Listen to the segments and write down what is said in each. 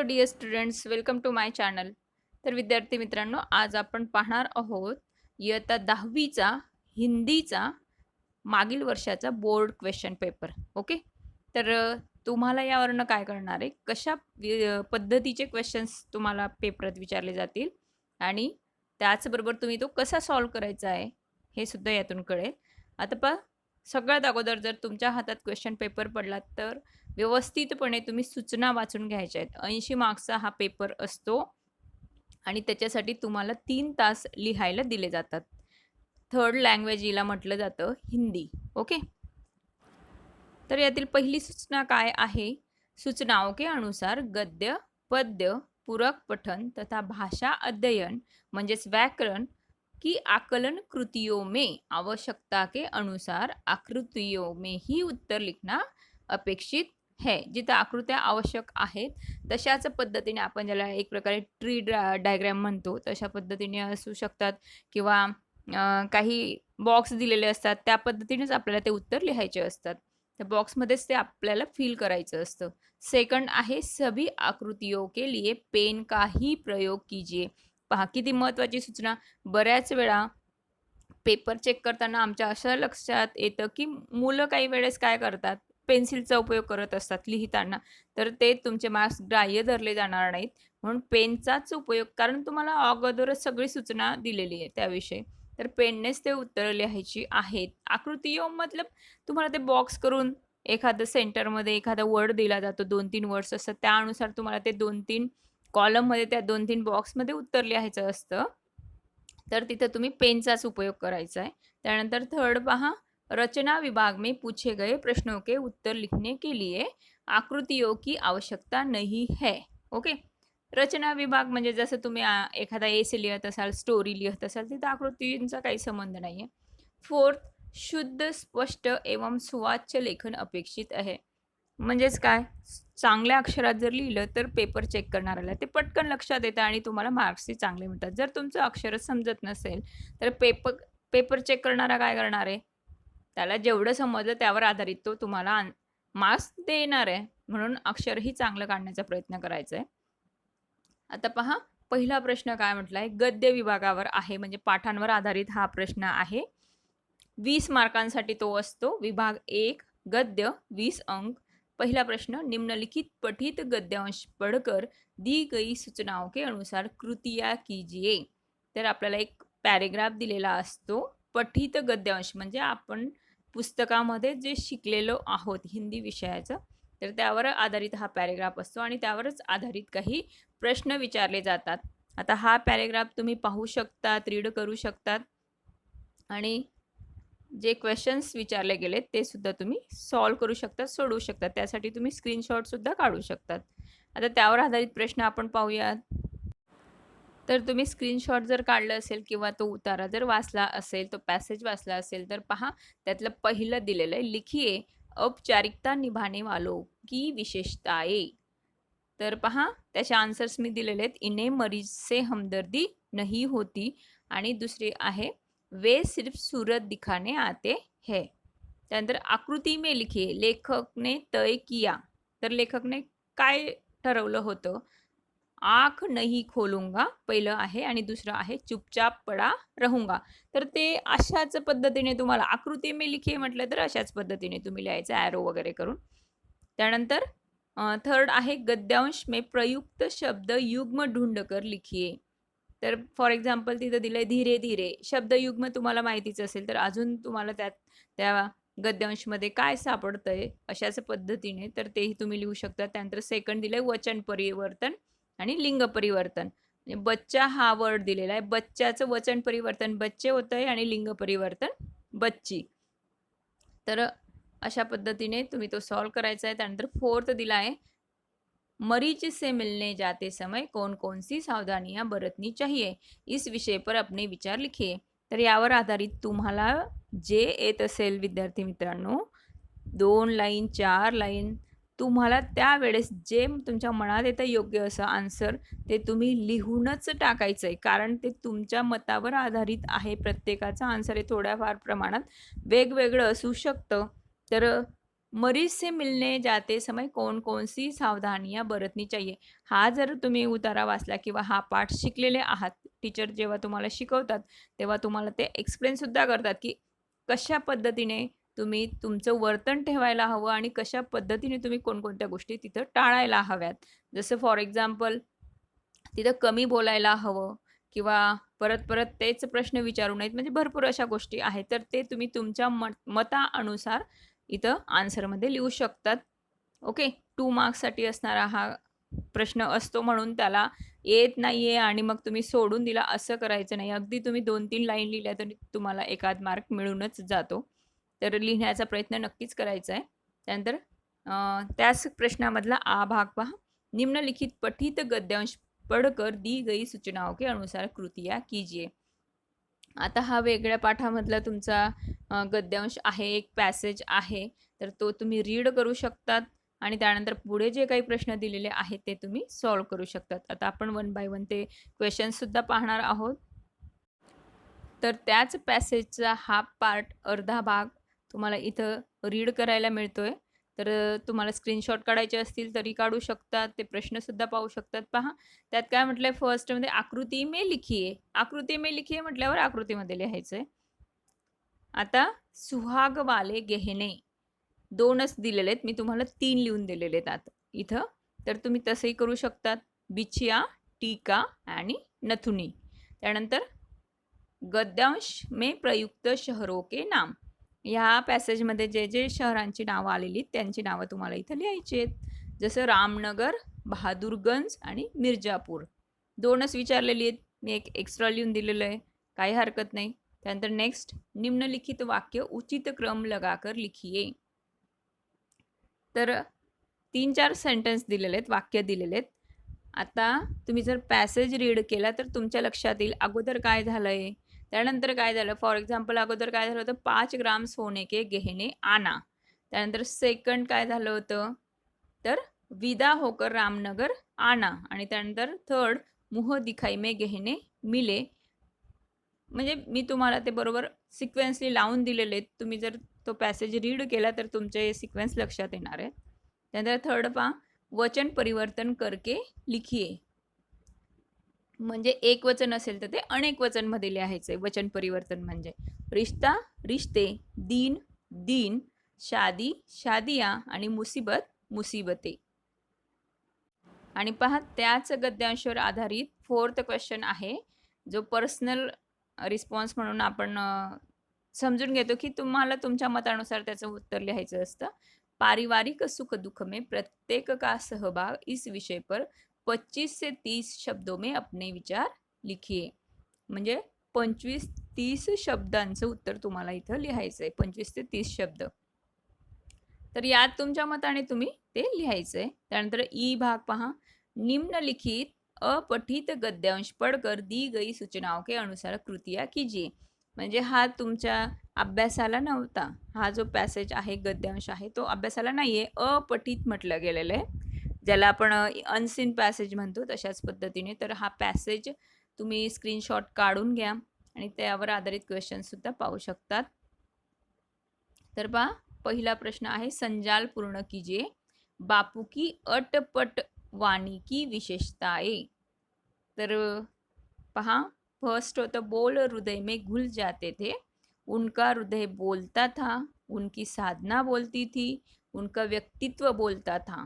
Dear students, welcome to my channel. तर विद्यार्थी मित्रांनो, आज आपण पाहणार आहोत इयत्ता 10वीचा हिंदीचा मागील वर्षाचा बोर्ड क्वेश्चन पेपर. ओके. तर तुम्हाला यावरनं काय करणार आहे, कशा पद्धतीचे क्वेश्चन्स तुम्हाला पेपरात विचारले जातील आणि त्याचबरोबर तुम्ही तो कसा सॉल्व करायचा आहे हे सुद्धा यातून कळेल. आता पहा, सगळ्यात अगोदर जर तुमच्या हातात क्वेश्चन पेपर पडला तर व्यवस्थितपणे तुम्ही सूचना वाचून घ्यायच्या आहेत. 80 मार्क्सचा हा पेपर असतो आणि त्याच्यासाठी तुम्हाला 3 तास लिहायला दिले जातात. थर्ड लँग्वेज हिला म्हटलं जातं हिंदी. ओके. तर यातील पहिली सूचना काय आहे? सूचनाओं के अनुसार गद्य, पद्य, पूरक पठन तथा भाषा अध्ययन म्हणजेच व्याकरण की आकलन कृतियों में आवश्यकता के अनुसार आकृतियों में ही उत्तर लिखना अपेक्षित है. जिथं आकृत्या आवश्यक आहेत तशाच पद्धतीने आपण ज्याला एक प्रकारे ट्री डायग्रॅम म्हणतो तशा पद्धतीने असू शकतात किंवा काही बॉक्स दिलेले असतात त्या पद्धतीनेच आपल्याला ते उत्तर लिहायचे असतात. त्या बॉक्समध्येच ते आपल्याला फिल करायचं असतं. सेकंड आहे सभी आकृतियों के लिए पेन का ही प्रयोग कीजिए. पहा किती महत्त्वाची सूचना. बऱ्याच वेळा पेपर चेक करताना आमच्या असं लक्षात येतं की मुलं काही वेळेस काय करतात, पेन्सिलचा उपयोग करत असतात लिहिताना, तर ते तुमचे मार्क्स ग्राह्य धरले जाणार नाहीत. म्हणून पेनचाच उपयोग, कारण तुम्हाला अगोदरच सगळी सूचना दिलेली आहे त्याविषयी, तर पेननेच ते उत्तरं लिहायची आहेत. आकृतियों मतलब तुम्हाला ते बॉक्स करून एखादं सेंटरमध्ये एखादा वर्ड दिला जातो, 2-3 वर्ड्स असतात, त्यानुसार तुम्हाला ते 2-3 कॉलममध्ये त्या 2-3 बॉक्समध्ये उत्तर लिहायचं असतं. तर तिथं तुम्ही पेनचाच उपयोग करायचा आहे. त्यानंतर थर्ड पहा, रचना विभाग में पूछे गए प्रश्नों के उत्तर लिखने के लिए आकृतियों की आवश्यकता नहीं है. ओके. रचना विभाग म्हणजे जसं तुम्ही एखादा एसे लिहत असाल, स्टोरी लिहत असाल, तिथं आकृतींचा काही संबंध नाही आहे. फोर्थ, शुद्ध, स्पष्ट एवं सुवाच्य लेखन अपेक्षित आहे. म्हणजेच काय, चांगल्या अक्षरात जर लिहिलं तर पेपर चेक करणाऱ्याला ते पटकन लक्षात येतं आणि तुम्हाला मार्क्सही चांगले मिळतात. जर तुमचं अक्षरच समजत नसेल तर पेपर चेक करणारा काय करणार आहे, त्याला जेवढं समजलं त्यावर आधारित तो तुम्हाला मार्क्स देणार आहे. म्हणून अक्षरही चांगलं काढण्याचा प्रयत्न करायचा आहे. आता पहा, पहिला प्रश्न काय म्हटलाय, गद्य विभागावर आहे, म्हणजे पाठांवर आधारित हा प्रश्न आहे. 20 मार्कांसाठी तो असतो. विभाग 1 गद्य 20 अंक. पहला प्रश्न, निम्नलिखित पठित गद्यांश पढ़कर दी गई सूचनाओं के अनुसार कृतियां कीजिए. तर आपल्याला एक पॅरेग्राफ दिलेला असतो. पठित गद्यांश म्हणजे आपण पुस्तकामध्ये जे शिकलेलो आहोत हिंदी विषयाचं, तर त्यावर आधारित हा पॅरेग्राफ असतो आणि त्यावरच आधारित काही प्रश्न विचारले जातात. आता हा पॅरेग्राफ तुम्ही पाहू शकतात, रीड करू शकतात आणि जे क्वेश्चन्स विचारले गेलेत ते सुद्धा तुम्ही सॉल्व करू शकता, सोडवू शकता. त्यासाठी तुम्ही स्क्रीनशॉट सुद्धा काढू शकतात. आता त्यावर आधारित प्रश्न आपण पाहूयात. तर तुम्ही स्क्रीनशॉट जर काढलं असेल किंवा तो उतारा जर वाचला असेल, तो पॅसेज वाचला असेल, तर पहा त्यातलं पहिलं दिलेलं आहे, लिखिए औपचारिकता निभाने वालों की विशेषताएं. तर पहा त्याचे आन्सर्स मी दिलेले आहेत. इन्हें मरीज से हमदर्दी नहीं होती आणि दुसरी आहे वे सिर्फ सूरत दिखाने आते हैं. त्यानंतर आकृती में लिखिए लेखक ने तय किया. तर लेखकने काय ठरवलं होतं, आँख नहीं खोलूंगा पहिलं आहे आणि दुसरं आहे चुपचाप पडा रहूंगा. तर ते अशाच पद्धतीने तुम्हाला आकृती में लिखिए म्हटलं तर अशाच पद्धतीने तुम्ही लिहायचं ॲरो वगैरे करून. त्यानंतर थर्ड आहे गद्यांश में प्रयुक्त शब्द युग्म ढूंढकर लिखिए. तर फॉर एक्झाम्पल तिथं दिलंय धीरे धीरे, शब्द युग्म तुम्हाला माहितीच असेल, तर अजून तुम्हाला त्या गद्यांशमध्ये काय सापडतंय अशाच पद्धतीने तर तेही तुम्ही लिहू शकता. त्यानंतर सेकंड दिलंय वचन परिवर्तन आणि लिंग परिवर्तन. म्हणजे बच्चा हा वर्ड दिलेला आहे, बच्च्याचं वचन परिवर्तन बच्चे होतं आहे आणि लिंग परिवर्तन बच्ची. तर अशा पद्धतीने तुम्ही तो सॉल्व करायचा आहे. त्यानंतर फोर्थ दिला आहे मरीज से मिलने जाते समय कौन कौन सी सावधानियां बरतनी चाहिए, इस विषय पर अपने विचार लिखिए. तर यावर आधारित तुम्हाला जे येत असेल विद्यार्थी मित्रांनो, 2 लाईन 4 लाईन, तुम्हाला त्यावेळेस जे तुमच्या मनात येतं योग्य असं आन्सर ते तुम्ही लिहूनच टाकायचं आहे, कारण ते तुमच्या मतावर आधारित आहे. प्रत्येकाचा आन्सर हे थोड्याफार प्रमाणात वेगवेगळं असू शकतं. तर मरीज से मिलने जाते समय कौन कौन सी सावधानियां बरतनी चाहिए. हा जर तुम्ही उतारा वाचला किंवा हा पाठ शिकलेले आहात, टीचर जेव्हा तुम्हाला शिकवतात तेव्हा तुम्हाला ते एक्सप्लेन सुद्धा करतात की कशा पद्धतीने तुम्ही तुमचं वर्तन ठेवायला हवं आणि कशा पद्धतीने तुम्ही कोणकोणत्या गोष्टी तिथं टाळायला हव्यात. जसं फॉर एक्झाम्पल तिथं कमी बोलायला हवं किंवा परत-परत तेच प्रश्न विचारू नयेत. म्हणजे भरपूर अशा गोष्टी आहेत. तर ते तुम्ही तुमच्या मतानुसार इथं आन्सरमध्ये लिहू शकतात. ओके. 2 मार्क्ससाठी असणारा हा प्रश्न असतो म्हणून त्याला येत नाहीये आणि मग तुम्ही सोडून दिला असं करायचं नाही. अगदी तुम्ही 2-3 लाईन लिहिल्या तरी तुम्हाला एखाद मार्क मिळूनच जातो. तर लिहिण्याचा प्रयत्न नक्कीच करायचा आहे. त्यानंतर त्याच प्रश्नामधला आ भाग पहा. निम्नलिखित पठित गद्यांश पढ़कर दी गई सूचनाओं के अनुसार कृतियाँ कीजिए. आता हा वेगळ्या पाठामधला तुमचा गद्यांश आहे, एक पॅसेज आहे. तर तो तुम्ही रीड करू शकतात आणि त्यानंतर पुढे जे काही प्रश्न दिलेले आहेत ते तुम्ही सॉल्व्ह करू शकतात. आता आपण वन बाय वन ते क्वेश्चन्ससुद्धा पाहणार आहोत. तर त्याच पॅसेजचा हा पार्ट अर्धा भाग तुम्हाला इथं रीड करायला मिळतोय. तर तुम्हाला स्क्रीनशॉट काढायचे असतील तरी काढू शकतात. ते प्रश्नसुद्धा पाहू शकतात. पहा त्यात काय म्हटलंय फर्स्टमध्ये आकृती में लिखिए. आकृती में लिखिए म्हटल्यावर आकृतीमध्ये लिहायचं आहे. आता सुहाग वाले गहने 2च दिलेले आहेत. मी तुम्हाला 3 लिहून दिलेले आहेत आता इथं. तर तुम्ही तसंही करू शकतात. बिछिया, टीका आणि नथुनी. त्यानंतर गद्यांश में प्रयुक्त शहरों के नाम. ह्या पॅसेजमध्ये जे जे शहरांची नावं आलेली त्यांची नावं तुम्हाला इथं लिहायची आहेत. जसं रामनगर, बहादूरगंज आणि मिर्जापूर. 2च विचारलेली आहेत. मी एक एक्स्ट्रा लिहून दिलेलं आहे. काही हरकत नाही. त्यानंतर नेक्स्ट निम्नलिखित वाक्य उचित क्रम लगाकर लिखिए. तर 3-4 सेंटेन्स दिलेले आहेत, वाक्य दिलेले आहेत. आता तुम्ही जर पॅसेज रीड केला तर तुमच्या लक्षात येईल अगोदर काय झालंय, त्यानंतर काय झालं. फॉर एक्झाम्पल अगोदर काय झालं होतं, 5 ग्राम सोने के गहने आना. त्यानंतर सेकंड काय झालं होतं, तर विदा होकर रामनगर आना. आणि त्यानंतर थर्ड मुह दिखाई में गहने मिले. म्हणजे मी तुम्हाला ते बरोबर सिक्वेन्सली लावून दिलेले आहेत. तुम्ही जर तो पॅसेज रीड केला तर तुमचे सिक्वेन्स लक्षात येणार आहे. त्यानंतर थर्ड पहा, वचन परिवर्तन करके लिखिए. म्हणजे एक वचन असेल तर ते अनेक वचनमध्ये लिहायचे. वचन परिवर्तन म्हणजे रिश्ता, रिश्ते, दीन, दीन, शादी, शादियाँ आणि मुसीबत, मुसीबते. आणि पहा त्याच गद्यांशावर आधारित 4th क्वेश्चन आहे, जो पर्सनल रिस्पॉन्स म्हणून आपण समजून घेतो की तुम्हाला तुमच्या मतानुसार त्याचं उत्तर लिहायचं असतं. पारिवारिक सुख दुख में प्रत्येक का सहभाग इस विषय पर 25 से 30 शब्दों में अपने विचार लिखिए. म्हणजे 25-30 शब्दांचं उत्तर तुम्हाला इथं लिहायचं आहे. 25 ते 30 शब्द. तर यात तुमच्या मताने तुम्ही ते लिहायचंय. त्यानंतर ई भाग पहा. निम्नलिखित अपठित गद्यांश पढ़कर दी गई सूचनाओं के अनुसार कृतियाँ कीजिए. म्हणजे हा तुमच्या अभ्यासाला नव्हता. हा जो पॅसेज आहे, गद्यांश आहे, तो अभ्यासाला नाहीये. अपठित म्हटलं गेलेलं आहे, ज्याला आपण अनसीन पॅसेज म्हणतो तशाच पद्धतीने. तर हा पॅसेज तुम्ही स्क्रीनशॉट काढून घ्या आणि त्यावर आधारित क्वेश्चनसुद्धा पाहू शकतात. तर पहा पहिला प्रश्न आहे, संजाल पूर्ण कीजिए. बापू की अटपट वाणी की विशेषताएं. तर पहा फर्स्ट होतं, बोल हृदय में घुल जाते थे, उनका हृदय बोलता था, उनकी साधना बोलती थी, उनका व्यक्तित्व बोलता था.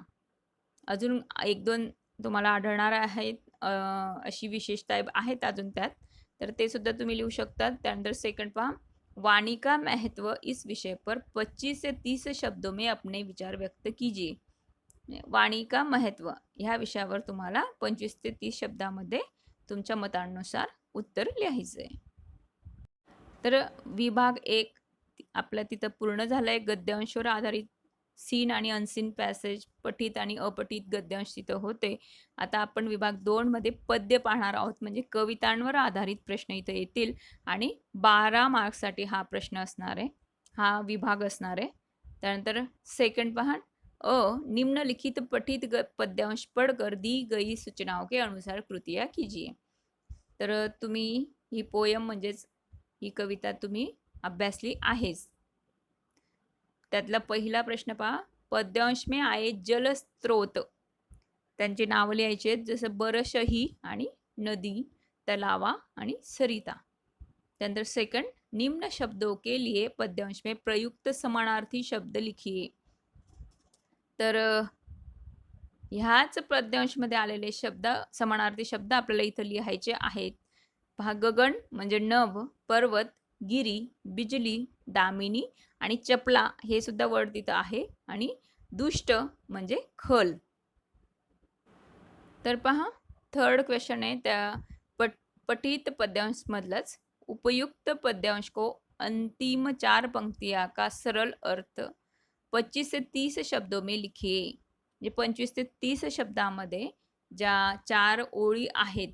अजून 1-2 तुम्हाला आढळणार आहेत अशी विशेषता आहेत अजून त्यात. तर ते सुद्धा तुम्ही लिहू शकतात. त्यानंतर सेकंड पहा, वाणी का महत्व इस विषय पर 25 से 30 शब्दों में अपने विचार व्यक्त कीजिए. वाणी का महत्व ह्या विषयावर तुम्हाला 25 ते 30 शब्दामध्ये तुमच्या मतानुसार उत्तर लिहायचं आहे. तर विभाग 1 आपला तिथं पूर्ण झालाय. गद्यांशावर आधारित सीन आणि अनसीन पॅसेज, पठित आणि अपठित गद्यांश तिथं होते. आता आपण विभाग 2 मध्ये पद्य पाहणार आहोत. म्हणजे कवितांवर आधारित प्रश्न इथं येतील आणि 12 मार्क्ससाठी हा प्रश्न असणार आहे, हा विभाग असणार आहे. त्यानंतर सेकंड पहा, निम्नलिखित पठित पद्यांश पढ़कर दी गई सूचनाओं के अनुसार कृतियाँ कीजिए. तर तुम्ही ही पोयम म्हणजेच ही कविता तुम्ही अभ्यासली आहेच. त्यातला पहिला प्रश्न पहा, पद्यांश में आए जलस्रोत, त्यांची नावं लिहायची आहेत, जसं बरशही आणि नदी, तलावा आणि सरिता. त्यानंतर सेकंड, निम्न शब्दों के लिए पद्यांश में प्रयुक्त समानार्थी शब्द लिखिए. तर ह्याच पद्यांशमध्ये आलेले शब्द, समानार्थी शब्द आपल्याला इथं लिहायचे आहेत. पहा, गगन म्हणजे नभ, पर्वत, गिरी, बिजली, दामिनी आणि चपला हे सुद्धा वर्ड तिथं आहे, आणि दुष्ट म्हणजे खल. तर पहा, थर्ड क्वेश्चन आहे त्या पठित पद्यांश मधलंच, उपयुक्त पद्यांश को अंतिम 4 पंक्तियां का सरल अर्थ 25 से 30 शब्दों में लिखिए. म्हणजे 25 ते 30 शब्दामध्ये ज्या 4 ओळी आहेत,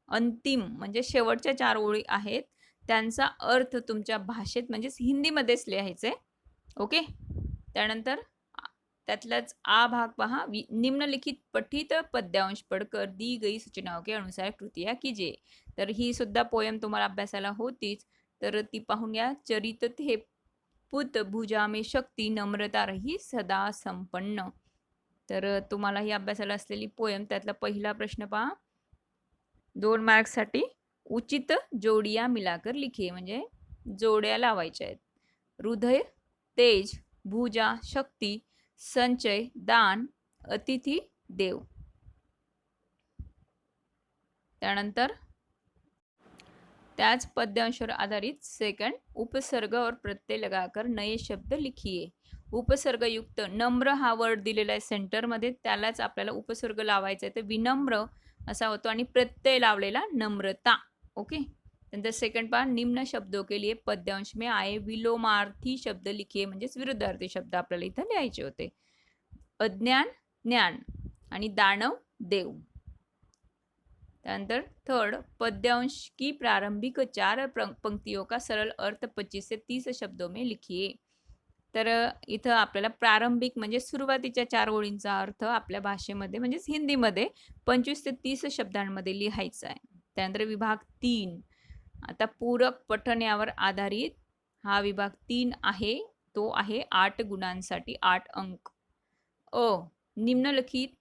अंतिम म्हणजे शेवटच्या 4 ओळी आहेत, त्यांचा अर्थ तुमच्या भाषेत म्हणजेच हिंदीमध्येच लिहायचे. ओके. त्यानंतर त्यातलाच आ भाग पहा, निम्नलिखित पठित पद्यांश पढ़कर दी गई सूचनाओं के अनुसार कृतियां कीजिए. तर ही सुद्धा पोयम तुम्हाला अभ्यासाला होतीच, तर ती पाहून घ्या. चरित थे पुत भुजा में शक्ती, नम्रता रही सदा संपन्न. तर तुम्हाला ही अभ्यासाला असलेली पोयम, त्यातला पहिला प्रश्न पहा, 2 मार्क्ससाठी, उचित जोडिया मिलाकर लिखिए, म्हणजे जोड्या लावायच्या आहेत. हृदय, तेज, भुजा, शक्ती, संचय, दान, अतिथी, देव. त्यानंतर त्याच पद्यांशावर आधारित सेकंड, उपसर्ग और प्रत्यय लगाकर नए शब्द लिखिए. उपसर्गयुक्त नम्र हा वर्ड दिलेला आहे सेंटरमध्ये, त्यालाच आपल्याला उपसर्ग लावायचा आहे, तर विनम्र असा होतो, आणि प्रत्यय लावलेला नम्रता. ओके. नंतर सेकंड पहा, निम्न शब्दों के लिए पद्यांश में आए विलोमार्थी शब्द लिखिए, म्हणजेच विरुद्धार्थी शब्द आपल्याला इथं लिहायचे होते. अज्ञान ज्ञान आणि दानव देव. त्यानंतर थर्ड, पद्यांश की प्रारंभिक 4 पंक्तियों का सरल अर्थ 25 से 30 शब्दों में लिखिए. तर इथं आपल्याला प्रारंभिक म्हणजे सुरुवातीच्या 4 ओळींचा अर्थ आपल्या भाषेमध्ये म्हणजेच हिंदीमध्ये 25 ते 30 शब्दांमध्ये लिहायचा आहे. त्यानंतर विभाग 3, आता पूरक पठण यावर आधारित हा विभाग 3 आहे, तो आहे 8 गुणांसाठी 8 अंक. निम्नलिखित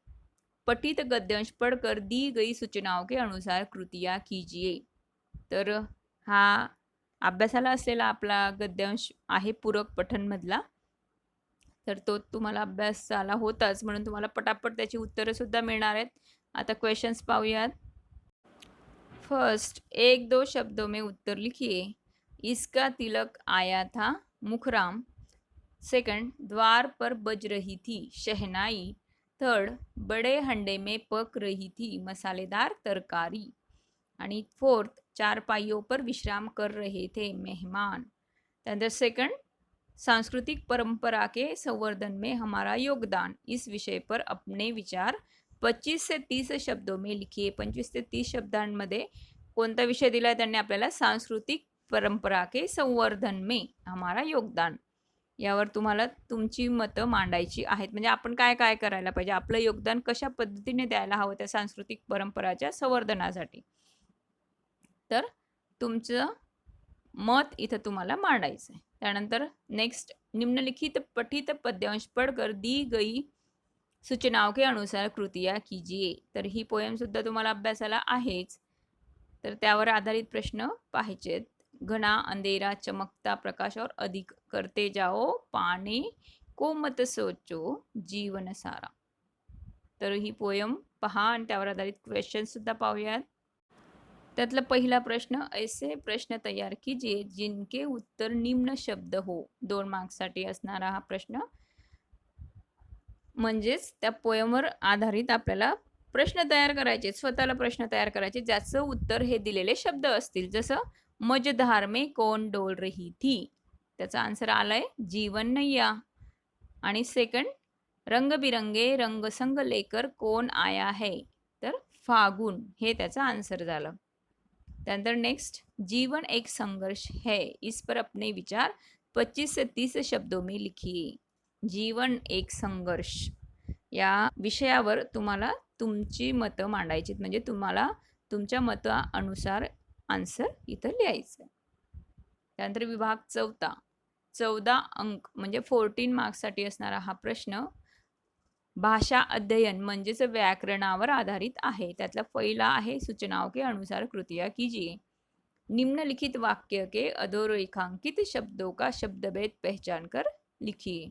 पठित गद्यांश पढ़कर दी गई सूचनाओं के अनुसार कृतियां कीजिए. तर हा अभ्यासाला असलेला आपला गद्यांश आहे पूरक पठण मधला, तर तो तुम्हाला अभ्यासाला होताच, म्हणून तुम्हाला पटापट त्याची उत्तरं सुद्धा मिळणार आहेत. आता क्वेश्चन्स पाहूयात. फर्स्ट, 1-2 शब्दों में उत्तर लिखिए. इसका तिलक आया था, मुखराम. सेकंड, द्वार पर बज रही थी शहनाई. थर्ड, बड़े हंडे में पक रही थी मसालेदार तरकारी. आणि फोर्थ, चारपाइयों पर विश्राम कर रहे थे मेहमान. त्यानंतर सेकंड, सांस्कृतिक परंपरा के संवर्धन में हमारा योगदान. इस विषय पर अपने विचार 25 से 30 शब्दों में लिखिए. 25 ते 30 शब्दांमध्ये कोणता विषय दिला आहे त्यांनी आपल्याला? सांस्कृतिक परंपरा के संवर्धन में हमारा योगदान. यावर तुम्हाला तुमची मतं मांडायची आहेत. म्हणजे आपण काय काय करायला पाहिजे, आपलं योगदान कशा पद्धतीने द्यायला हवं त्या सांस्कृतिक परंपराच्या संवर्धनासाठी. तर तुमचं मत इथं तुम्हाला मांडायचं आहे. त्यानंतर नेक्स्ट, निम्नलिखित पठित पद्यांश पढ़कर दी गई सूचनाओं के अनुसार कृतियां कीजिए. तर ही पोयम सुद्धा तुम्हाला अभ्यासाला आहेच, तर त्यावर आधारित प्रश्न पाहिजेत. घना अंधेरा चमकता प्रकाश और अधिक करते जाओ, पाने को मत सोचो जीवन सारा. तर ही पोयम पहा आणि त्यावर आधारित क्वेश्चन सुद्धा पाहूयात. त्यातला पहिला प्रश्न, ऐसे प्रश्न तयार कीजिए जिनके उत्तर निम्न शब्द हो. 2 मार्क्ससाठी असणारा हा प्रश्न. म्हणजेच त्या पोयमवर आधारित आपल्याला प्रश्न तयार करायचे, स्वतःला प्रश्न तयार करायचे ज्याचं उत्तर हे दिलेले शब्द असतील. जसं मझधार में कौन डोल रही थी, त्याचा आन्सर आलाय जीवन नैया. आणि सेकंड, रंगबिरंगे रंगसंग लेकर कौन आया है, तर फागुन हे त्याचा आन्सर झालं. त्यानंतर नेक्स्ट, जीवन एक संघर्ष है, इस पर अपने विचार 25 से 30 शब्दों में लिखिए. जीवन एक संघर्ष या विषयावर तुम्हाला तुमची मतं मांडायची, म्हणजे तुम्हाला तुमच्या मतानुसार आन्सर इथं लिहायचं. त्यानंतर विभाग 4, 14 अंक म्हणजे 14 मार्क्ससाठी असणारा हा प्रश्न भाषा अध्ययन म्हणजेच व्याकरणावर आधारित आहे. त्यातला पहिला आहे सूचनाओं के अनुसार कृतियाँ कीजिए. निम्नलिखित वाक्य के अधोरेखांकित शब्दों का शब्दभेद पहचान कर लिखिए.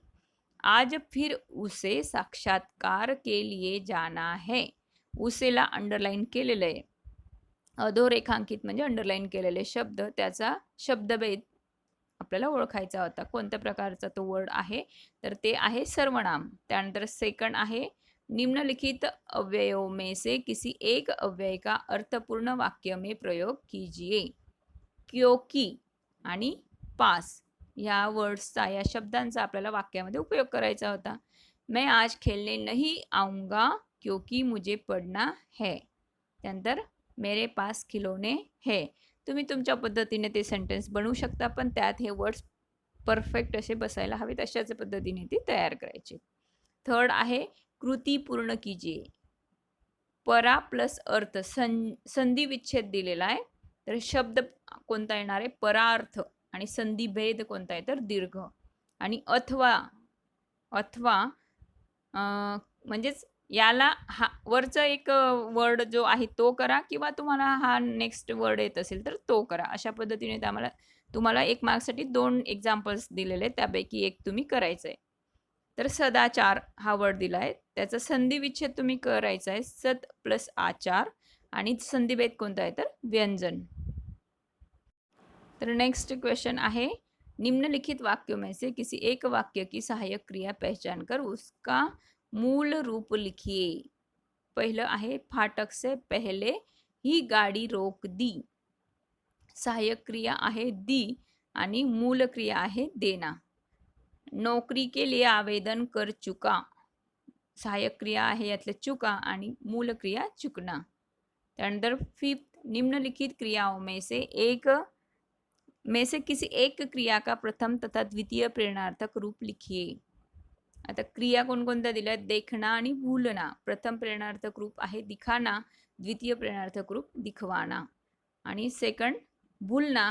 आज फिर उसे साक्षात्कार के लिए जाना है. उसेला अंडरलाईन केलेलं आहे. अधोरेखांकित म्हणजे अंडरलाईन केलेले शब्द, त्याचा शब्दभेद आपल्याला ओळखायचा होता. कोणत्या प्रकारचा तो वर्ड आहे, तर ते आहे सर्वनाम. त्यानंतर सेकंड आहे निम्नलिखित अव्ययों में से किसी एक अव्यय का अर्थपूर्ण वाक्य में प्रयोग कीजिए. क्योंकि आणि पास या वर्ड्सचा, या शब्दांचा आपल्याला वाक्यामध्ये उपयोग करायचा होता. मैं आज खेलने नहीं आऊँगा क्योंकि मुझे पढ़ना है. त्यानंतर मेरे पास खिलौने है. तुम्ही तुमच्या पद्धतीने ते सेंटेन्स बनवू शकता, पण त्यात हे वर्ड्स परफेक्ट असे बसायला हवेत, अशाच पद्धतीने ती तयार करायची. थर्ड आहे कृती पूर्ण कीजिए. परा प्लस अर्थ संधी विच्छेद दिलेला आहे, तर शब्द कोणता येणार आहे, परार्थ, आणि संधी भेद कोणता आहे तर दीर्घ. आणि अथवा म्हणजेच याला हा वरचा एक वर्ड जो आहे तो करा, किंवा तुम्हाला हा नेक्स्ट वर्ड येत असेल तर तो करा. अशा पद्धतीने तुम्हाला 1 मार्क्ससाठी 2 एक्झाम्पल्स दिलेले, त्यापैकी एक तुम्ही करायचं आहे. तर सदाचार हा वर्ड दिला आहे, त्याचा संधी विच्छेद तुम्ही करायचा आहे, सत प्लस आचार, आणि संधिभेद कोणता आहे तर व्यंजन. तर नेक्स्ट क्वेश्चन आहे निम्नलिखित वाक्यों में से किसी एक वाक्य की सहायक क्रिया पहचान कर उसका मूल रूप लिखिए. पहिलं आहे फाटक से पहले ही गाडी रोक दी. सहायक क्रिया आहे दी आणि मूल क्रिया आहे देना. नौकरी के लिए आवेदन कर चुका. सहायक क्रिया आहे यातले चुका आणि मूल क्रिया चुकना. त्यानंतर फिफ्थ निम्नलिखित क्रियाओं में से किसी एक क्रिया का प्रथम तथा द्वितीय प्रेरणार्थक रूप लिखिए. आता क्रिया कोणकोणत्या दिल्या, देखना आणि भूलना. प्रथम प्रेरणार्थक रूप आहे दिखाना, द्वितीय प्रेरणार्थक रूप दिखवाना, आणि सेकंड भूलना,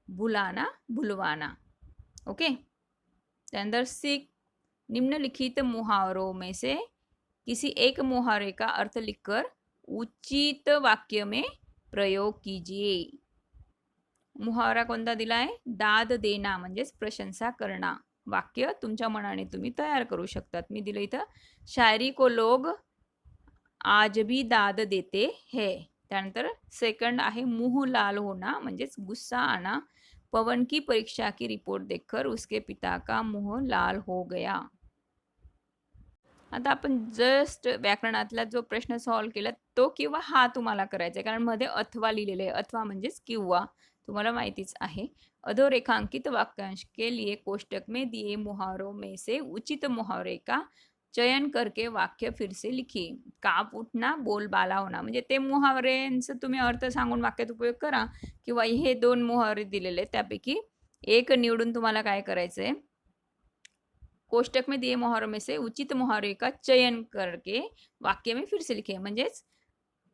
भुलाना, भुलवाना. ओके. त्यानंतर सिक्स निम्नलिखित मुहावरों में से किसी एक मुहावरे का अर्थ लिखकर उचित वाक्य में प्रयोग कीजिए. मुहावरा कोणता दिला आहे, दाद देना म्हणजेच प्रशंसा करणं. वाक्य तुमच्या मनाने तुम्ही तयार करू शकतात. मी दिलं इथं, शायरी को लोग आज भी दाद देते हैं. त्यानंतर सेकंड आहे मुंह लाल होना म्हणजेच गुस्सा आना. पवन की परीक्षा की रिपोर्ट देखकर उसके पिता का मुंह लाल हो गया. आता आपण जस्ट व्याकरणातला जो प्रश्न सॉल्व केला तो किंवा हा तुम्हाला करायचा आहे, कारण मध्ये अथवा लिहिलेले आहे. अथवा म्हणजेच किंवा, तुम्हाला माहितीच आहे. अधोरेखांकित वाक्यांश के लिए कोष्टक में दिए मुहावरों में से उचित मुहावरे का चयन करके वाक्य फिर से लिखिए. काप उठना, बोलबाला होना, म्हणजे ते मुहावऱ्यांचा तुम्ही अर्थ सांगून वाक्यात उपयोग करा, किंवा हे 2 मुहावरे दिलेले त्यापैकी एक निवडून तुम्हाला काय करायचं आहे, कोष्टक में दिए मुहावरों में से उचित मुहावरे का चयन करके वाक्य में फिर से लिखिए. म्हणजेच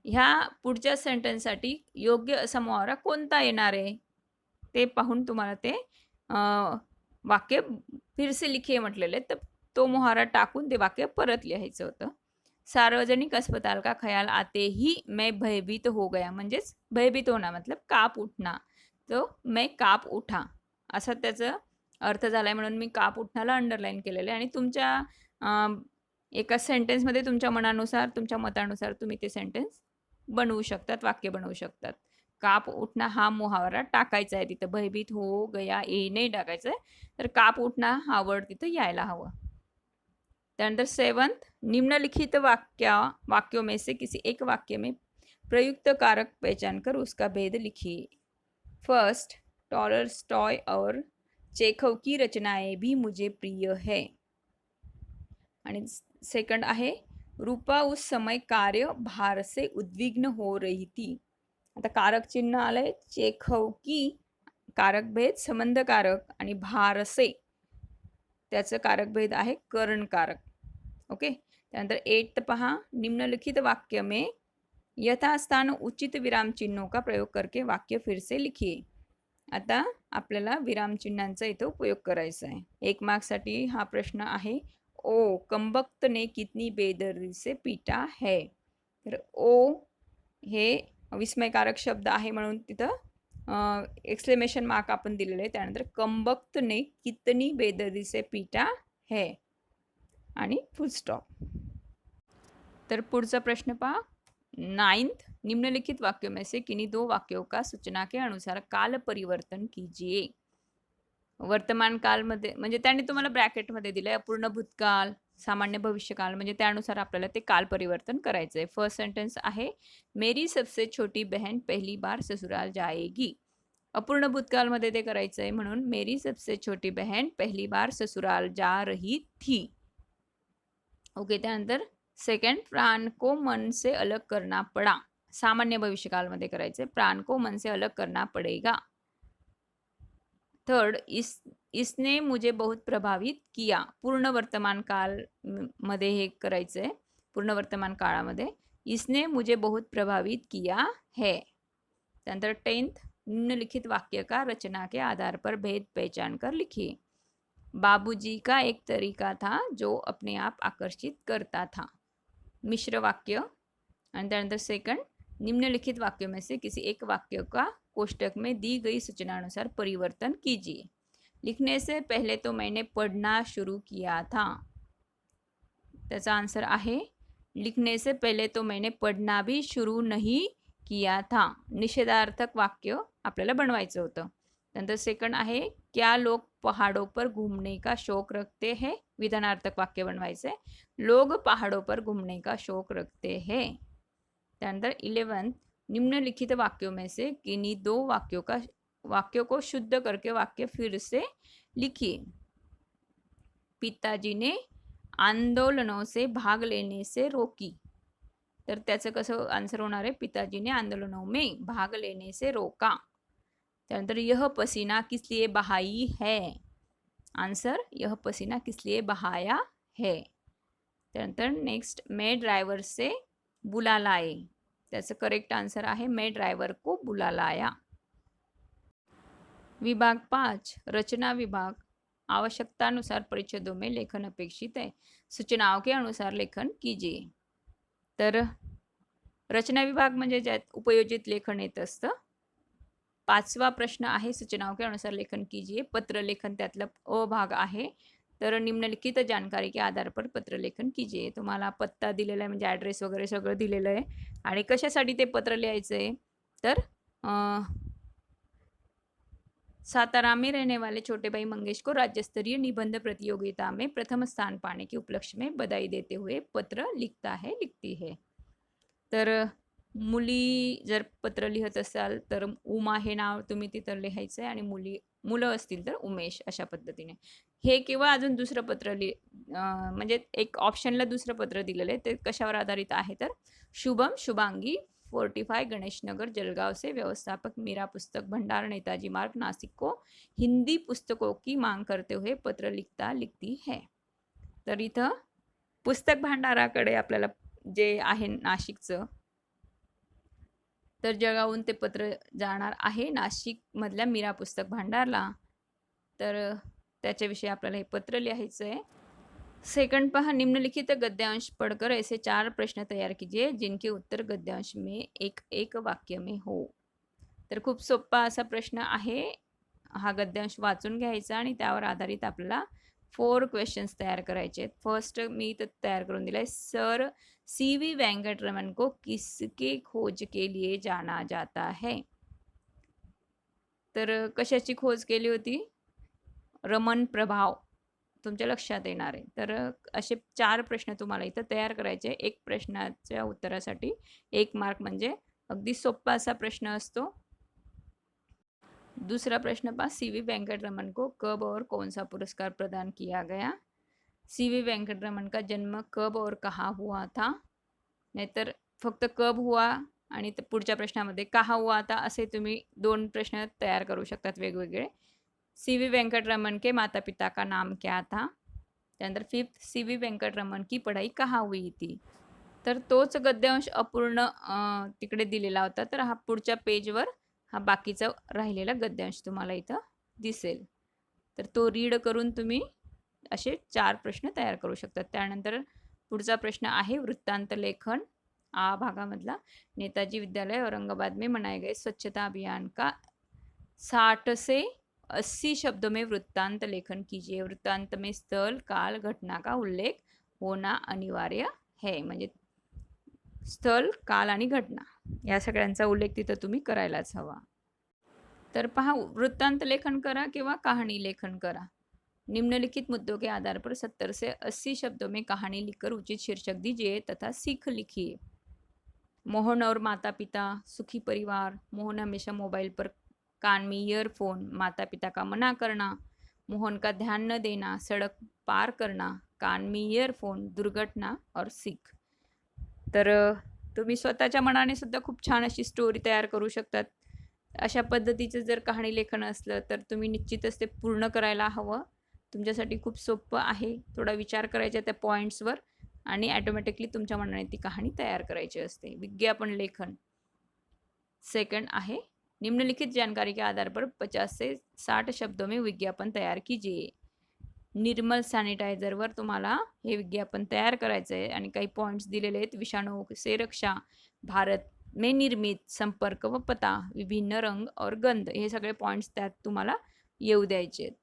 ह्या पुढच्या सेंटेन्ससाठी योग्य असा मुहावरा कोणता येणार आहे ते पाहून तुम्हाला ते वाक्य फिर से लिखिए म्हटलेले, तर तो मुहावरा टाकून ते वाक्य परत लिहायचं होतं. सार्वजनिक अस्पताल का ख्याल आते ही मैं भयभीत हो गया. म्हणजेच भयभीत होना मतलब काप उठना, तो मैं काप उठा असा त्याचा अर्थ झालाय, म्हणून मी काप उठण्याला अंडरलाईन केलेलं आहे. आणि तुमच्या एका सेंटेन्समध्ये तुमच्या मनानुसार, तुमच्या मतानुसार तुम्ही ते सेंटेन्स बनवू शकतात, वाक्य बनवू शकतात. काप उठना हा मुहावरा टाकायचा आहे तिथं, भयभीत हो गया ए नाही टाकायचं आहे, तर काप उठना हा वर्ड तिथं यायला हवं. त्यानंतर सेवंथ निम्नलिखित वाक्यों में से किसी एक वाक्य में प्रयुक्त कारक पहचान कर उसका भेद लिखिए. फर्स्ट, टॉलस्टॉय और चेखव की रचनाएं भी मुझे प्रिय है. आणि सेकंड आहे रूपा उस समय कार्य भार से उद्विग्न हो रही थी. आता कारक चिन्ह आलंय, चेखव की कारक भेद संबंध कारक, आणि भार से त्याचं कारक भेद आहे करण कारक. ओके. त्यानंतर 8 पहा, निम्नलिखित वाक्य में यथास्थान उचित विराम चिन्हों का प्रयोग करके वाक्य फिर से लिखिए. आता आपल्याला विरामचिन्हांचा इथं उपयोग करायचा आहे. 1 मार्क्ससाठी हा प्रश्न आहे. ओ कंबख्त ने कितनी बेदर्दी से पीटा है. तर ओ हे विस्मयकारक शब्द आहे म्हणून तिथं एक्सक्लेमेशन मार्क आपण दिलेले आहे. त्यानंतर कंबख्त ने कितनी बेदर्दी से पीटा है आणि फुल स्टॉप. तर पुढचा प्रश्न पहा. 9th निम्नलिखित वाक्यों में से किन्हीं 2 वाक्यों का सूचना के अनुसार काल परिवर्तन कीजिए. वर्तमान कालमध्ये म्हणजे त्याने तुम्हाला ब्रॅकेटमध्ये दिलंय अपूर्ण भूतकाल, सामान्य भविष्यकाल, म्हणजे त्यानुसार आपल्याला ते काल परिवर्तन करायचं आहे. फर्स्ट सेंटेन्स आहे मेरी सबसे छोटी बहन पहली बार ससुराल जाएगी. अपूर्ण भूतकालमध्ये ते करायचं आहे म्हणून मेरी सबसे छोटी बहन पहली बार ससुराल जा रही थी. ओके. त्यानंतर सेकंड प्राण को मन से अलग करना पड़ा. सामान्य भविष्यकालमध्ये करायचे प्राण को मन से अलग करना पड़ेगा. थर्ड इसने मुझे बहुत प्रभावित किया. पूर्ण वर्तमान काल मध्ये हे करायचं आहे. पूर्ण वर्तमान काळामध्ये इसने मुझे बहुत प्रभावित किया है. त्यानंतर 10th निम्नलिखित वाक्य का रचना के आधार पर भेद पहचान कर लिखिए. बाबूजी का एक तरीका था जो अपने आप आकर्षित करता था. मिश्र वाक्य. आणि त्यानंतर सेकंड निम्नलिखित वाक्यों में से किसी एक वाक्य का कोष्टक में दी गई सूचना अनुसार परिवर्तन कीजिए. लिखने से पहले तो मैंने पढ़ना शुरू किया था. त्याचा आंसर आहे लिखने से पहले तो मैंने पढ़ना भी शुरू नहीं किया था. निषेधार्थक वाक्य आपल्याला बनवायचं होतं. त्यानंतर सेकंड आहे क्या लोग पहाड़ों पर घूमने का शौक रखते हैं. विधानार्थक वाक्य बनवायचे लोग पहाड़ों पर घूमने का शौक रखते हैं. त्यानंतर 11th निम्नलिखित वाक्यों में से किन्हीं 2 वाक्यों को शुद्ध करके वाक्य फिर से लिखिए. पिताजी ने आंदोलनों से भाग लेने से रोकी. तर त्याचं कसं आन्सर होणार आहे पिताजी ने आंदोलनों में भाग लेने से रोका. त्यानंतर यह पसीना किस लिए बहाई है. आंसर यह पसीना किस लिए बहाया है. त्यानंतर नेक्स्ट मैं ड्राइवर से बुला लाए. त्याचं करेक्ट आंसर आहे मैं ड्राइवर को बुला लाया. विभाग 5 रचना विभाग. आवश्यकतानुसार परिच्छेदों में लेखन अपेक्षित है. सूचनाओं के अनुसार लेखन कीजिए. तर रचना विभाग म्हणजे ज्यात उपयोजित लेखन येत असतं. 5वा प्रश्न आहे सूचनाओं के अनुसार लेखन कीजिए. पत्र लेखन त्यातला अ भाग आहे. तर निम्नलिखित जानकारी के आधार पर पत्र लेखन कीजिए. तुम्हाला पत्ता दिलेला आहे म्हणजे ॲड्रेस वगैरे सगळं दिलेलं आहे. आणि कशासाठी ते पत्र लिहायचं आहे तर सातारा में रहने वाले छोटे भाई मंगेश को राज्य स्तरीय निबंध प्रतियोगिता में प्रथम स्थान पाने के उपलक्ष्य में बधाई देते हुए पत्र लिखता है लिखती है. तर मुली जर पत्र लिहत असाल तर उमा हे नाव तुम्ही तिथं लिहायचं आहे आणि मुलं असतील तर उमेश अशा पद्धतीने. हे किंवा अजून दुसरं पत्र म्हणजे एक ऑप्शनला दुसरं पत्र दिलेलं आहे ते कशावर आधारित आहे तर शुभम शुभांगी 45 गणेश नगर जलगांव से व्यवस्थापक मीरा पुस्तक भंडार नेताजी मार्ग नासिक को हिंदी पुस्तकों की मांग करते हुए पत्र लिखता लिखती है. तर इथं पुस्तक भांडाराकडे आपल्याला जे आहे नाशिकचं तर जळगावहून ते पत्र जाणार आहे नाशिकमधल्या मीरा पुस्तक भांडारला. तर त्याच्याविषयी आपल्याला हे पत्र लिहायचं आहे. सेकंड पहा निम्नलिखित गद्यांश पढ़कर ऐसे 4 प्रश्न तैयार कीजिए जिनके उत्तर गद्यांश में एक वाक्य में हो. तर खूप सोपा असा प्रश्न आहे. हा गद्यांश वाचून घ्यायचा आणि त्यावर आधारित आपल्याला 4 क्वेश्चन्स तयार करायचे आहेत. फर्स्ट मी इथं तयार करून दिलाय सर CV वेंकटरमन को किसके खोज के लिए जाना जाता है. तर कशाची खोज केली होती रमण प्रभाव तुमच्या लक्षात येणार आहे. तर असे 4 प्रश्न तुम्हाला इथं तयार करायचे. एक प्रश्नाच्या उत्तरासाठी 1 मार्क म्हणजे अगदी सोपा असा प्रश्न असतो. दूसरा प्रश्न पहा CV वेंकटरमन को कब और कौन सा पुरस्कार प्रदान किया गया. CV वेंकटरमन का जन्म कब और कहाँ हुआ था. नाहीतर फक्त कब हुआ आणि पुढच्या प्रश्नामध्ये कहाँ हुआ था असे तुम्ही 2 प्रश्न तयार करू शकतात वेगवेगळे. CV वेंकटरमन के माता पिता का नाम क्या था. त्यानंतर 5th CV वेंकटरमन की पढ़ाई कहाँ हुई थी. तर तोच गद्यांश अपूर्ण तिकडे दिलेला होता. तर हा पुढच्या पेजवर हा बाकीचा राहिलेला गद्यांश तुम्हाला इथं दिसेल. तर तो रीड करून तुम्ही असे 4 प्रश्न तयार करू शकतात. त्यानंतर पुढचा प्रश्न आहे वृत्तांत लेखन आ भागामधला. नेताजी विद्यालय औरंगाबाद में मनाए गए स्वच्छता अभियान का 60 से 80 शब्दों में वृत्तांत लेखन कीजिए. वृत्तांत में स्थल, काल, घटना का उल्लेख होना अनिवार्य है. म्हणजे स्थल, काल आणि घटना या सगळ्यांचा उल्लेख तिथं तुम्ही करायलाच हवा. तर पहा, वृत्तांत लेखन करा किंवा कहाणी लेखन करा. निम्नलिखित मुद्दों के आधार पर 70 से 80 शब्दों में कहानी लिखकर उचित शीर्षक दीजिए तथा सीख लिखिए. मोहन और माता पिता, सुखी परिवार, मोहन हमेशा मोबाइल पर कान में ईयरफोन, माता पिता का मना करना, मोहन का ध्यान न देना, सड़क पार करना, कान में ईयरफोन, दुर्घटना और सीख. तर तुम्ही स्वतःच्या मनाने सुद्धा खूप छान अशी स्टोरी तयार करू शकतात. अशा पद्धतीचं जर कहाणी लेखन असलं तर तुम्ही निश्चितच ते पूर्ण करायला हवं. तुमच्यासाठी खूप सोपं आहे. थोडा विचार करायचा त्या पॉईंट्सवर आणि ॲटोमॅटिकली तुमच्या मनाने ती कहाणी तयार करायची असते. विज्ञापन लेखन सेकंड आहे. निम्नलिखित जानकारी के आधार पर 50 से 60 शब्दों में विज्ञापन तयार कीजिए. निर्मल सॅनिटायझरवर तुम्हाला हे विज्ञापन तयार करायचं आहे आणि काही पॉईंट्स दिलेले आहेत. विषाणू से रक्षा, भारत में निर्मित, संपर्क व पता, विभिन्न रंग और गंध, हे सगळे पॉईंट्स त्यात तुम्हाला येऊ द्यायचे आहेत.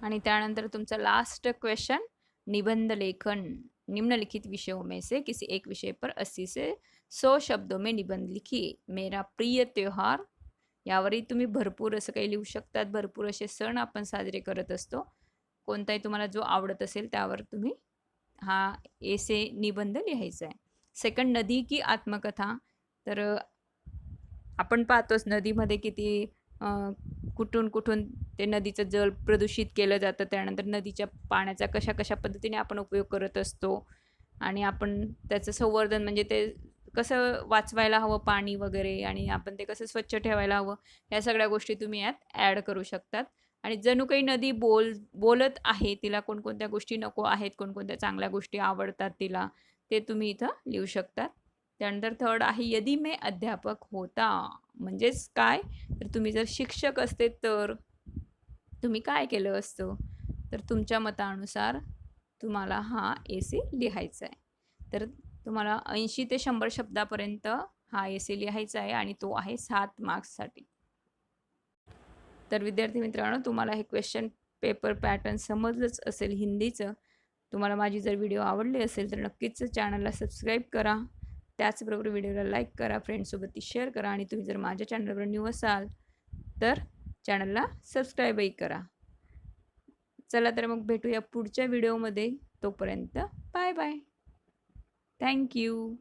आणि त्यानंतर तुमचा लास्ट क्वेश्चन, निबंध लेखन. निम्नलिखित विषयों में से किसी एक विषय पर 80 से 100 शब्दों में निबंध लिखिए. मेरा प्रिय त्योहार, यावरही तुम्ही भरपूर असं काही लिहू शकतात. भरपूर असे सण आपण साजरे करत असतो. कोणताही तुम्हाला जो आवडत असेल त्यावर तुम्ही हा एसे निबंध लिहायचा आहे. सेकंड, नदी की आत्मकथा. तर आपण पाहतोच नदीमध्ये किती कुठून कुठून ते नदीचं जल प्रदूषित केलं जातं. त्यानंतर नदीच्या पाण्याचा कशा कशा पद्धतीने आपण उपयोग करत असतो आणि आपण त्याचं संवर्धन म्हणजे ते कसं वाचवायला हवं पाणी वगैरे आणि आपण ते कसं स्वच्छ ठेवायला हवं, ह्या सगळ्या गोष्टी तुम्ही यात ॲड करू शकतात. आणि जणू काही नदी बोलत आहे, तिला कोणकोणत्या गोष्टी नको आहेत, कोणकोणत्या चांगल्या गोष्टी आवडतात तिला, ते तुम्ही इथं लिहू शकतात. त्यानंतर थर्ड आहे, यदि मैं अध्यापक होता. म्हणजेच काय, तर तुम्ही जर शिक्षक असते तर तुम्ही काय केलं असतं. तर तुमच्या मतानुसार तुम्हाला हा एसे लिहायचा आहे. तर तुम्हाला 80 ते 100 शब्दापर्यंत हा एसे लिहायचा आहे आणि तो आहे 7 मार्क्ससाठी. तर विद्यार्थी मित्रांनो, तुम्हाला हे क्वेश्चन पेपर पॅटर्न समजलंच असेल हिंदीचं. तुम्हाला माझी जर व्हिडिओ आवडली असेल तर नक्कीच चॅनलला सबस्क्राईब करा. त्याचबरोबर व्हिडिओला लाईक करा, फ्रेंड्ससोबत ती शेअर करा आणि तुम्ही जर माझ्या चॅनलवर न्यू असाल तर चॅनलला सबस्क्राईबही करा. चला तर मग भेटूया पुढच्या व्हिडिओमध्ये. तोपर्यंत बाय बाय. Thank you.